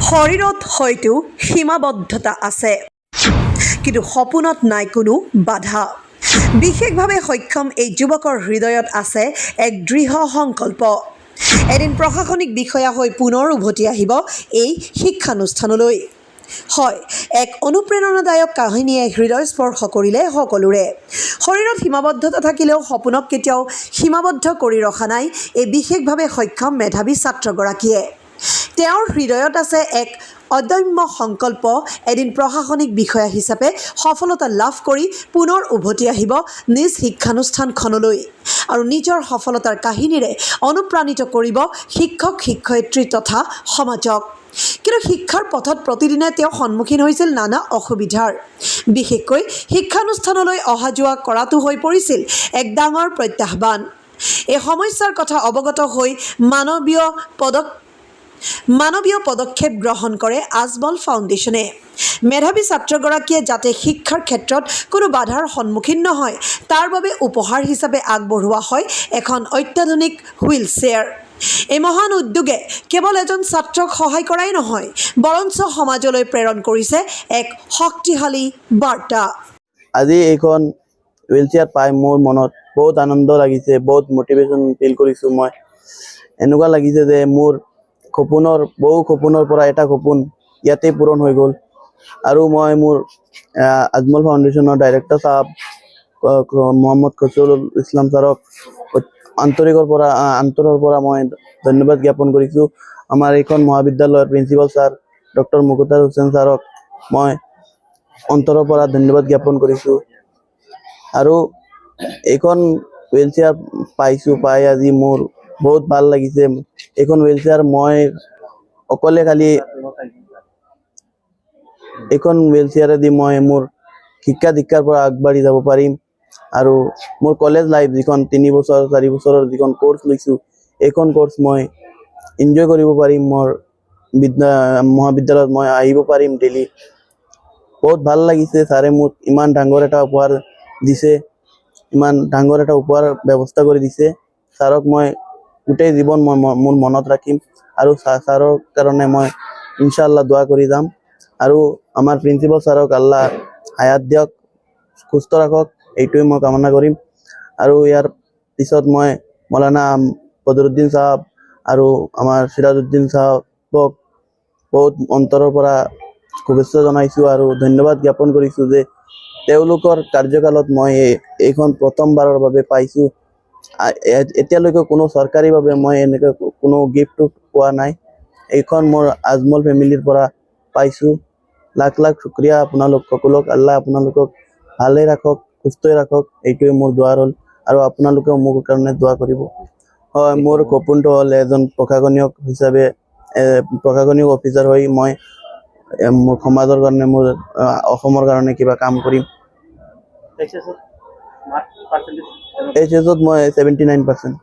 শৰীৰত হয়তো সীমাবদ্ধতা আছে, কিন্তু সপোনত নাই কোনো বাধা। বিশেষভাৱে সক্ষম এই যুৱকৰ হৃদয়ত আছে এক দৃঢ় সংকল্প। এদিন প্ৰশাসনিক বিষয়া হৈ পুনৰ উভতি আহিব এই শিক্ষানুষ্ঠানলৈ। হয়, এক অনুপ্ৰেৰণাদায়ক কাহিনীয়ে হৃদয় স্পৰ্শ কৰিলে সকলোৰে। শৰীৰত সীমাবদ্ধতা থাকিলেও সপোনক কেতিয়াও সীমাবদ্ধ কৰি ৰখা নাই এই বিশেষভাৱে সক্ষম মেধাৱী ছাত্ৰগৰাকীয়ে। তেওঁৰ হৃদয়ত আছে এক অদম্য সংকল্প, এদিন প্ৰশাসনিক বিষয়া হিচাপে সফলতা লাভ কৰি পুনৰ উভতি আহিব নিজ শিক্ষানুষ্ঠানখনলৈ আৰু নিজৰ সফলতাৰ কাহিনীৰে অনুপ্ৰাণিত কৰিব শিক্ষক শিক্ষয়িত্ৰী তথা সমাজক। কিন্তু শিক্ষাৰ পথত প্ৰতিদিনে তেওঁ সন্মুখীন হৈছিল নানা অসুবিধাৰ। বিশেষকৈ শিক্ষানুষ্ঠানলৈ অহা যোৱা কৰাটো হৈ পৰিছিল এক ডাঙৰ প্ৰত্যাহ্বান। এই সমস্যাৰ কথা অৱগত হৈ মানৱীয় পদক্ষেপ গ্ৰহণ কৰে আজমল ফাউণ্ডেশ্যনে। মেধাৱী ছাত্ৰগৰাকীয়ে যাতে শিক্ষাৰ ক্ষেত্ৰত কোনো বাধাৰ সন্মুখীন নহয়, তাৰ বাবে উপহাৰ হিচাপে আগবঢ়োৱা হয় এখন অত্যাধুনিক হুইল চেয়াৰ। এই মহান উদ্যোগে কেৱল এজন ছাত্ৰক সহায় কৰাই নহয়, বৰঞ্চ সমাজলৈ প্ৰেৰণ কৰিছে এক শক্তিশালী বাৰ্তা। আজি এইখন হুইল চেয়াৰ পাই মোৰ মনত বহুত আনন্দ লাগিছে, বহুত মটিভেশ্যন ফিল কৰিছোঁ। মই এনেকুৱা লাগিছে যে মোৰ বহু সপোনৰ পৰা এটা সপোন ইয়াতে পূৰণ হৈ গ'ল। আৰু মই মোৰ আজমল ফাউণ্ডেশ্যনৰ ডাইৰেক্টৰ ছাৰ মোহাম্মদ খচৰুল ইছলাম ছাৰক অন্তৰৰ পৰা মই ধন্যবাদ জ্ঞাপন কৰিছোঁ। আমাৰ এইখন মহাবিদ্যালয়ৰ প্ৰিন্সিপাল ছাৰ ডক্টৰ মুকুতাৰ হুছেইন ছাৰক মই অন্তৰৰ পৰা ধন্যবাদ জ্ঞাপন কৰিছোঁ। আৰু এইখন হুইল চেয়াৰ পাই আজি মোৰ বহুত ভাল লাগিছে। এইখন হুইল চেয়াৰ মই অকলে এইখন হুইল চেয়াৰেদি মই মোৰ শিক্ষা দীক্ষাৰ পৰা আগবাঢ়ি যাব পাৰিম। আৰু মোৰ কলেজ লাইফ যিখন 3 বছৰ 4 বছৰৰ যিখন কোৰ্চ লৈছোঁ, এইখন কোৰ্চ মই এনজয় কৰিব পাৰিম। মোৰ মহাবিদ্যালয়ত মই আহিব পাৰিম ডেইলি। বহুত ভাল লাগিছে, ছাৰে মোক ইমান ডাঙৰ এটা উপহাৰ দিছে, ইমান ডাঙৰ এটা উপহাৰ ব্যৱস্থা কৰি দিছে। ছাৰক মই গোটেই জীৱন মই মোৰ মনত ৰাখিম আৰু ছাৰৰ কাৰণে মই ইনশাআল্লাহ দোৱা কৰি যাম। আৰু আমাৰ প্ৰিন্সিপাল ছাৰক আল্লাহ হায়াত দিয়ক, সুস্থ ৰাখক, এইটোৱে মই কামনা কৰিম। আৰু ইয়াৰ পিছত মই মৌলানা বদৰুদ্দিন ছাহাব আৰু আমাৰ সিৰাজউদ্দিন ছাহাবক বহুত অন্তৰৰ পৰা শুভেচ্ছা জনাইছোঁ আৰু ধন্যবাদ জ্ঞাপন কৰিছোঁ যে তেওঁলোকৰ কাৰ্যকালত মই এইখন প্ৰথমবাৰৰ বাবে পাইছোঁ। এতিয়ালৈকে কোনো চৰকাৰীভাৱে মই এনেকৈ কোনো গিফ্টটো পোৱা নাই। এইখন মোৰ আজমল ফেমিলিৰ পৰা পাইছোঁ। লাখ লাখ শুক্ৰিয়া আপোনালোক সকলক। আল্লাহ আপোনালোকক ভালে ৰাখক, সুস্থই ৰাখক, এইটোৱে মোৰ দোৱাৰ হ'ল। আৰু আপোনালোকেও মোৰ কাৰণে দোৱা কৰিব। হয়, মোৰ সপোনটো হ'ল এজন প্ৰশাসনিক অফিচাৰ হৈ মই মোৰ সমাজৰ কাৰণে, মোৰ অসমৰ কাৰণে কিবা কাম কৰিম। এইচএছত মই 79%।